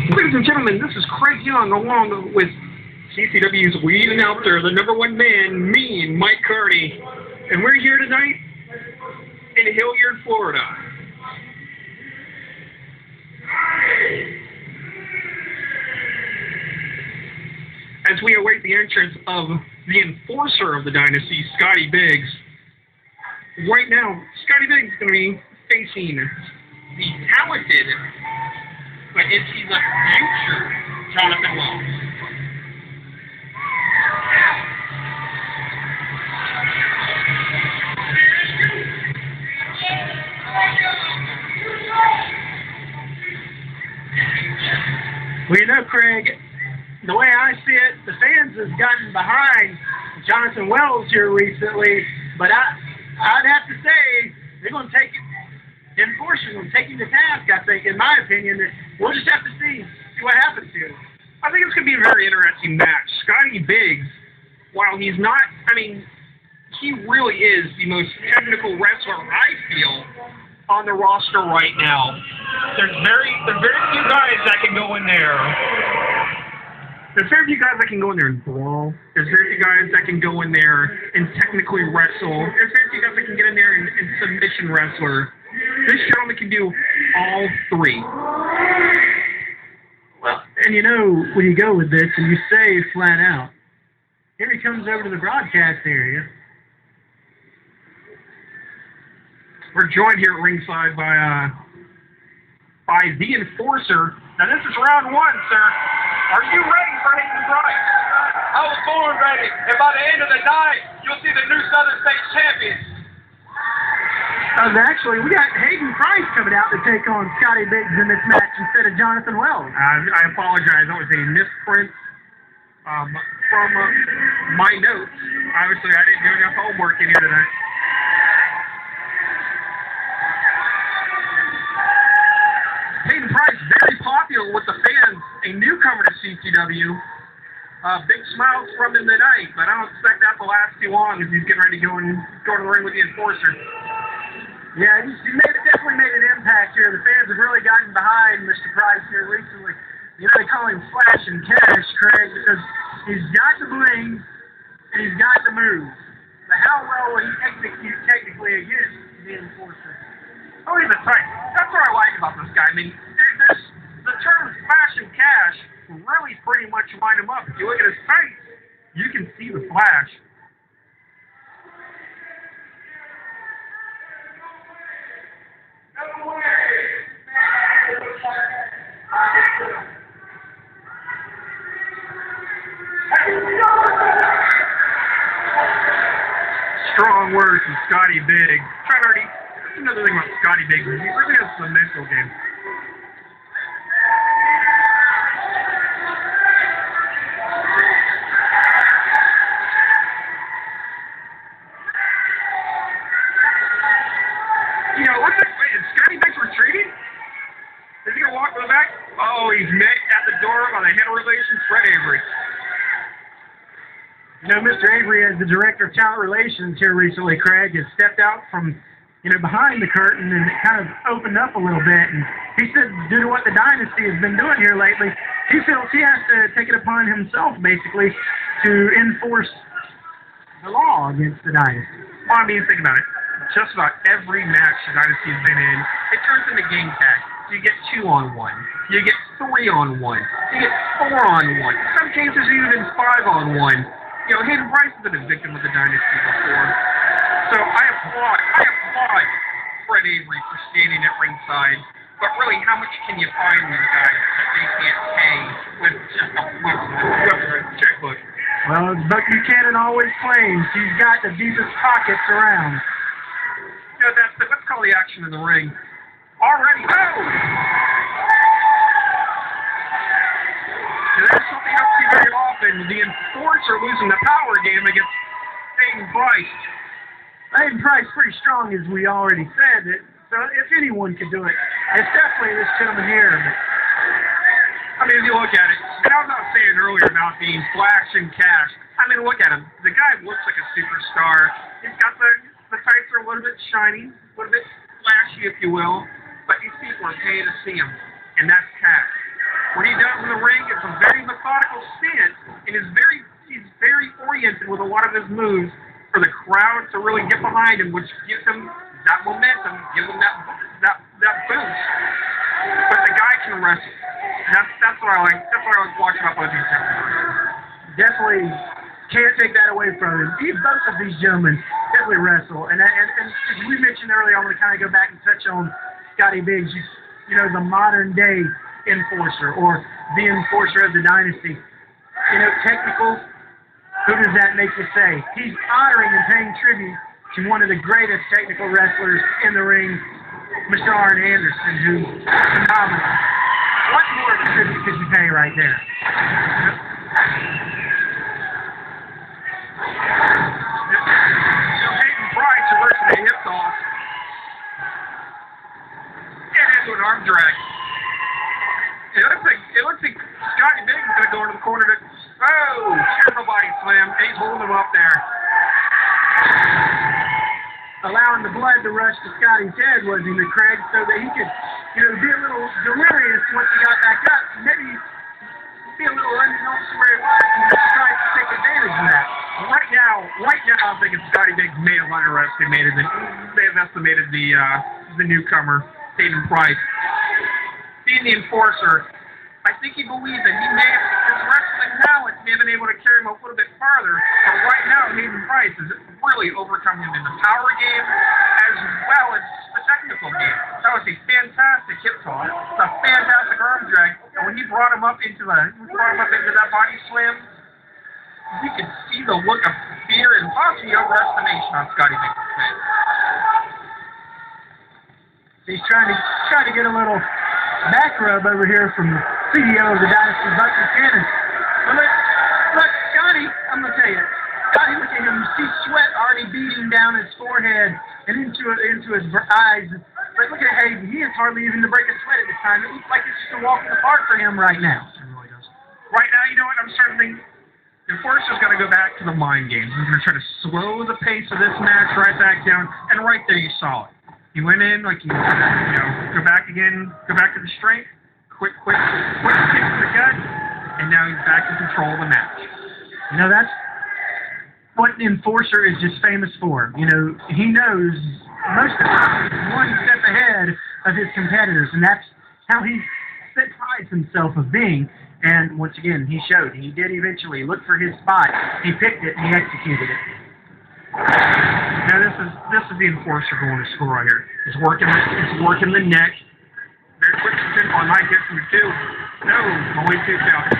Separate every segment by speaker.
Speaker 1: Ladies and gentlemen, this is Craig Young along with CCW's lead announcer, the #1 man, me, Mike Carney. And we're here tonight in Hilliard, Florida. As we await the entrance of the enforcer of the dynasty, Scotty Biggs. Right now, Scotty Biggs is going to be facing the talented, but is he the future Jonathan Wells?
Speaker 2: Well, you know, Craig, the way I see it, the fans have gotten behind Jonathan Wells here recently, but I'd have to say they're going to take it. The enforcers will take him to task, I think, in my opinion. We'll just have to see what happens here.
Speaker 1: I think it's going to be a very interesting match. Scotty Biggs, while he's not, he really is the most technical wrestler, I feel, on the roster right now. There's very few guys that can go in there. There's very few guys that can go in there and brawl. There's very few guys that can go in there and technically wrestle. There's very few guys that can get in there and submission wrestler. This gentleman can do all three.
Speaker 2: Well, and you know, when you go with this and you say flat out, here he comes over to the broadcast area.
Speaker 1: We're joined here at ringside by the enforcer. Now this is round one, sir. Are you ready for Hayden Price?
Speaker 3: I was born ready, and by the end of the night, you'll see the new Southern States champion.
Speaker 2: Actually, we got Hayden Price coming out to take on Scotty Biggs in this match instead of Jonathan Wells.
Speaker 1: I apologize. That was a misprint from my notes. Obviously, I didn't do enough homework in here tonight. Hayden Price, very popular with the fans, a newcomer to CCW. Big smiles from him tonight, but I don't expect that to last too long as he's getting ready to go to the ring with the enforcer.
Speaker 2: Yeah, he's definitely made an impact here. The fans have really gotten behind Mr. Price here recently. You know, they call him Flash and Cash, Craig, because he's got the bling and he's got the move. But how well will he execute technically against the enforcer?
Speaker 1: Oh, he's a tight. That's what I like about this guy. There's the term Flash and Cash really pretty much line him up. If you look at his tights, you can see the flash. Strong words from Scotty Biggs. Another thing about Scotty Biggs is he really has some mental game. You know, is Scotty Biggs retreating? Is he going to walk to the back? Oh, he's met at the door by the head of relations, Fred Avery.
Speaker 2: You know, Mr. Avery, as the Director of Talent Relations here recently, Craig, has stepped out from, behind the curtain and kind of opened up a little bit. And he said, due to what the Dynasty has been doing here lately, he feels he has to take it upon himself, basically, to enforce the law against the Dynasty.
Speaker 1: Well, think about it. Just about every match the Dynasty has been in, it turns into game tag. You get 2-on-1. You get 3-on-1. You get 4-on-1. In some cases, even 5-on-1. Hayden Price has been a victim of the Dynasty before. So I applaud Fred Avery for standing at ringside. But really, how much can you find these guys that they can't pay with just a checkbook?
Speaker 2: Well, as Buck Buchanan always claims, he's got the deepest pockets around.
Speaker 1: Let's call the action in the ring. Already, That's something you don't see very often. The enforcer losing the power game against Hayden Price.
Speaker 2: Hayden Price pretty strong, as we already said. So if anyone could do it, it's definitely this gentleman here.
Speaker 1: If you look at it, and I was not saying earlier about being Flash and Cash. Look at him. The guy looks like a superstar. He's got the tights are a little bit shiny, a little bit flashy, if you will. But these people are paid to see him, and that's Cash. What he does in the ring is a very methodical stance, and he's very oriented with a lot of his moves for the crowd to really get behind him, which gives him that momentum, gives him that boost. But the guy can wrestle. That's what I like. That's what I was watching about both these gentlemen.
Speaker 2: Definitely can't take that away from him. Both of these gentlemen definitely wrestle. And as we mentioned earlier, I'm going to kind of go back and touch on Scotty Biggs, you know, the modern day enforcer or the enforcer of the dynasty. You know, technical, who does that make you say? He's honoring and paying tribute to one of the greatest technical wrestlers in the ring, Mr. Arn Anderson, who's phenomenal. What more of a tribute could you pay right there?
Speaker 1: So Hayden Price reversing a hip toss. And into an arm drag. It looks like Scotty Biggs is going to go into the corner to... Oh! Careful body slam. He's holding him up there.
Speaker 2: Allowing the blood to rush to Scotty's head, wasn't he, Craig, so that he could, you know, be a little delirious once he got back up. Maybe be a little unknown to where he was and just try to take advantage of that.
Speaker 1: Right now, I'm thinking Scotty Biggs may have underestimated it. They have estimated the newcomer, Hayden Price. Being the enforcer, I think he believed that he may have, his wrestling prowess may have been able to carry him a little bit farther, but right now Hayden Price has really overcome him in the power game as well as the technical game. That was a fantastic hip toss, a fantastic arm drag, and when he brought him up into that body slam, you could see the look of fear and possibly overestimation on Scotty Biggs' face.
Speaker 2: He's trying to get a little back rub over here from the CEO of the Dynasty, Buck Buchanan. But look, Scotty, I'm going to tell you, Scotty, look at him. You see sweat already beating down his forehead and into his eyes. But look at Hayden. He is hardly even to break a sweat at this time. It looks like it's just a walk in the park for him right now.
Speaker 1: It really does. Right now, you know what? I'm starting to think the enforcer's got to go back to the mind games. He's going to try to slow the pace of this match right back down. And right there, you saw it. He went in like he, go back again, go back to the strength, quick kick to the gut, and now he's back in control of the match.
Speaker 2: You know, that's what the enforcer is just famous for. You know, he knows most of the time he's one step ahead of his competitors, and that's how he prides himself of being. And once again, he showed. He did eventually look for his spot. He picked it, and he executed it.
Speaker 1: Now this is the enforcer going to score right here. He's working the neck. Very quick to pinpoint. I might get him to two. No, only 2 count.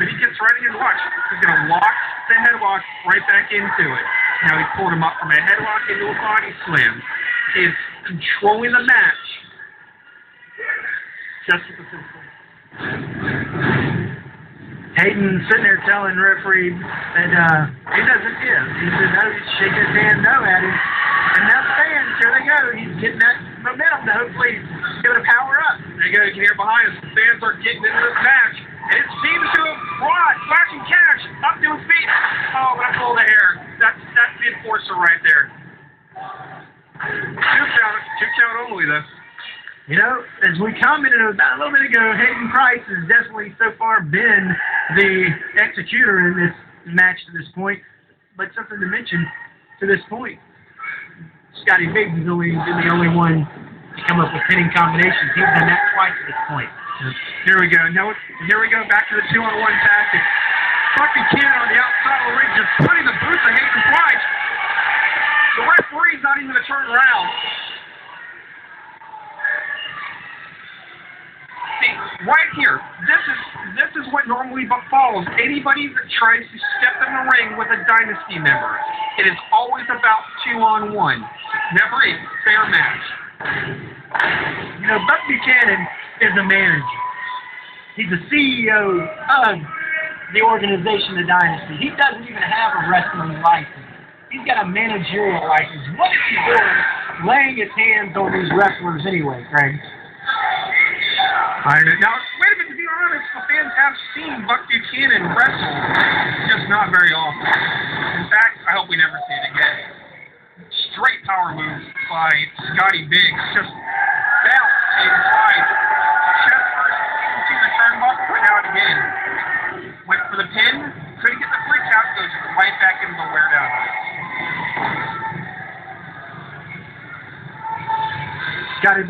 Speaker 1: But he gets right in. Watch. He's gonna lock the headlock right back into it. Now he pulled him up from a headlock into a body slam. He is controlling the match. Just at the pinpoint.
Speaker 2: Hayden sitting there telling referee that he doesn't give. He said no, shake his hand no at him. And now the fans, here they go. He's getting that momentum to hopefully give it a power up.
Speaker 1: There you go, you can hear behind us. The fans are getting into this match. And it seems to have brought Flashing Cash up to his feet. Oh, but I pulled the hair. That's the enforcer right there. 2 count only though.
Speaker 2: You know, as we commented about a little bit ago, Hayden Price has definitely so far been the executor in this match to this point. But something to mention to this point, Scotty Biggs has only been the only one to come up with pinning combinations. He's done that twice at this point.
Speaker 1: Here we go. Now, here we go. Back to the 2-on-1 tactic. Buck Buchanan on the outside of the ring, just putting the boots of Hayden Price. The referee's not even going to turn around. See, right here, this is what normally follows anybody that tries to step in the ring with a dynasty member. It is always about 2-on-1. Never a fair match.
Speaker 2: You know, Buck Buchanan is a manager. He's the CEO of the organization, the Dynasty. He doesn't even have a wrestling license. He's got a managerial license. What is he doing laying his hands on these wrestlers anyway, Craig?
Speaker 1: I don't know. Now, wait a minute, to be honest, the fans have seen Buck Buchanan wrestle, just not very often. In fact, I hope we never see it again. Straight power moves by Scotty Biggs, just bounce inside. Chest first, you can see the turnbuckle.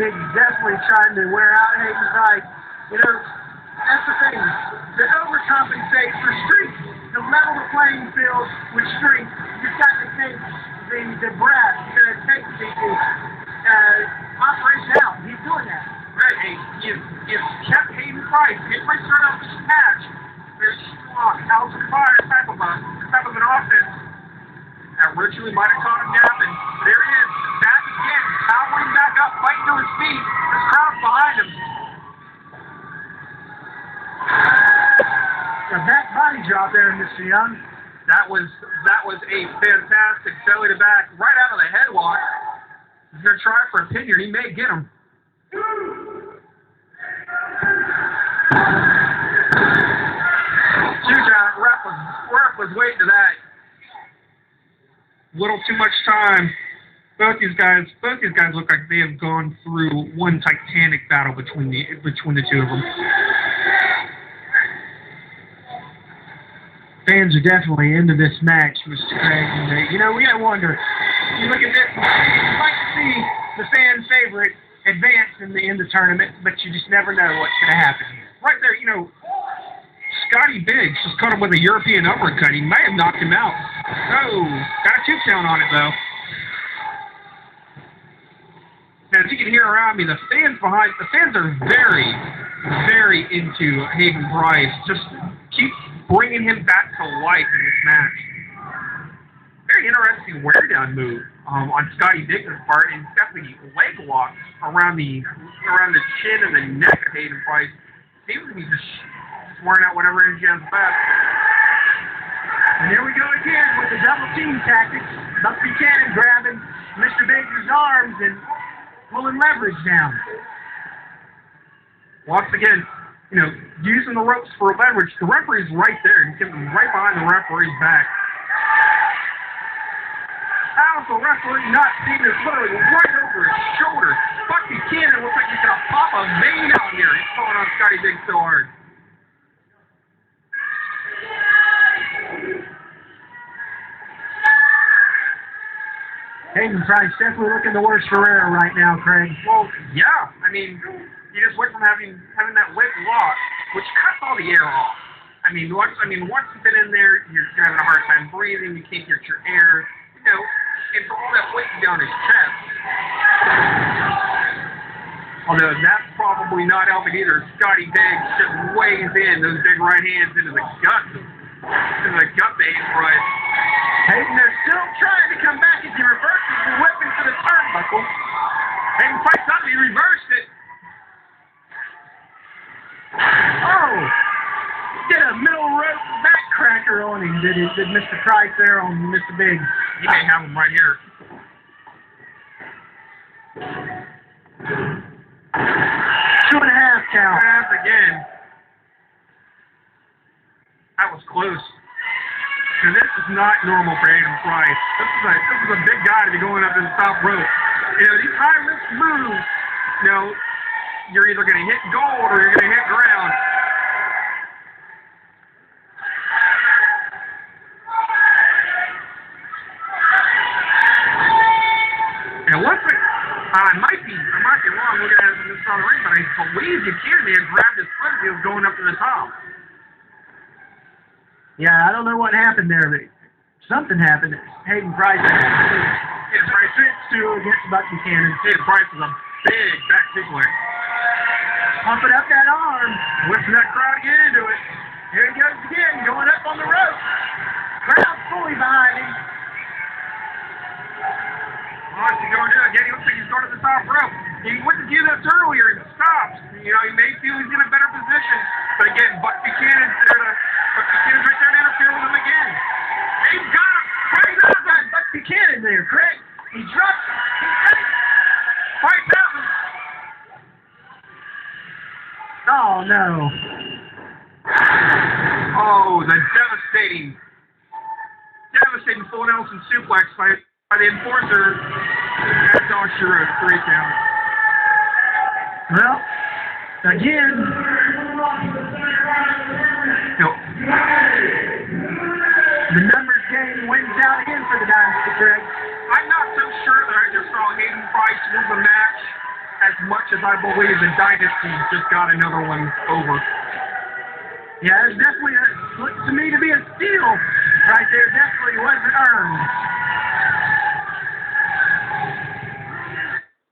Speaker 2: Biggs is definitely trying to wear out Hayden Price. You know, that's the thing. To overcompensate for strength, to level the playing field with strength, you've got to take the breath that it takes to operate out. He's doing that.
Speaker 1: Right, he's kept Hayden Price. Hayden Price started out this match very strong, house of fire type of an offense. That originally might have caught him napping. There he is, back again, powering back up, fighting to his feet. This crowd's behind him.
Speaker 2: A back body drop there, Mr. Young.
Speaker 1: That was a fantastic belly to back, right out of the headlock. He's gonna try for a pinion. He may get him. Ref was waiting to that. Little too much time. Both these guys look like they have gone through one titanic battle between the two of them.
Speaker 2: Fans are definitely into this match, Mr. Craig. And, you know, we gotta wonder. You look at this, you'd like to see the fan favorite advance in the tournament, but you just never know what's gonna happen here.
Speaker 1: Right there, you know, Scotty Biggs just caught him with a European uppercut. He might have knocked him out. Oh, got a 2 count on it though. Now, as you can hear around me, the fans are very, very into Hayden Price. Just keep bringing him back to life in this match. Very interesting wear down move on Scotty Biggs' part, and he's got the leg lock around the chin and the neck of Hayden Price. Seems to be just wearing out whatever energy has left.
Speaker 2: And there we go again with the double team tactics. Buck Buchanan grabbing Mr. Biggs' arms and pulling leverage down.
Speaker 1: Once again, you know, using the ropes for leverage. The referee's right there. He's getting right behind the referee's back. How's the referee not seeing this literally right over his shoulder? Buck Buchanan looks like he's going to pop a vein out here. He's pulling on Scotty Biggs so hard.
Speaker 2: Hayden Price definitely looking the worst for air right now, Craig.
Speaker 1: Well, yeah. I mean, you just went from having that leg lock, which cuts all the air off. I mean, once you've been in there, you're having a hard time breathing. You can't get your air. You know, and for all that weight down his chest. Although that's probably not helping either. Scotty Biggs just weighs in those big right hands into the gut of Hayden Price.
Speaker 2: Hayden is still trying to come back as he reverses the whip into the turnbuckle.
Speaker 1: Hayden Price thought he reversed it.
Speaker 2: Oh! Did a middle rope back cracker on him, did Mr. Price there on Mr. Biggs.
Speaker 1: He may have him right here.
Speaker 2: 2.5 count.
Speaker 1: Half again. That was close. And this is not normal for Hayden Price. This is a big guy to be going up to the top rope. You know, these high risk moves, you know, you're either going to hit gold or you're going to hit ground. And I might be wrong looking at this on the ring, but I believe Buchanan may have grabbed his foot as he was going up to the top.
Speaker 2: Yeah, I don't know what happened there, but something happened. Hayden Price fits to against Buck Buchanan.
Speaker 1: Hayden Price is a big back kickler.
Speaker 2: Pumping up that arm.
Speaker 1: Whipping that crowd to get into it.
Speaker 2: Here he goes again, going up on the rope. Crowd fully behind him.
Speaker 1: What's he going to do? Again, he looks like he's going to the top rope. He went to do this earlier and stopped. You know, he may feel he's in a better position. But again, Buck Buchanan's right there to interfere with him again. He's got him.
Speaker 2: Price out that Buck Buchanan there, Craig. He drops him.
Speaker 1: Price out.
Speaker 2: Oh, no.
Speaker 1: Oh, the devastating full Nelson suplex by the enforcer. That's all she wrote. 3 count.
Speaker 2: Well, again.
Speaker 1: Nope.
Speaker 2: The numbers game wins out again for the Dynasty, Craig.
Speaker 1: I'm not so sure that I just saw Hayden Price move a match as much as I believe the Dynasty just got another one over.
Speaker 2: Yeah, it's definitely, to me, to be a steal right there, definitely wasn't earned.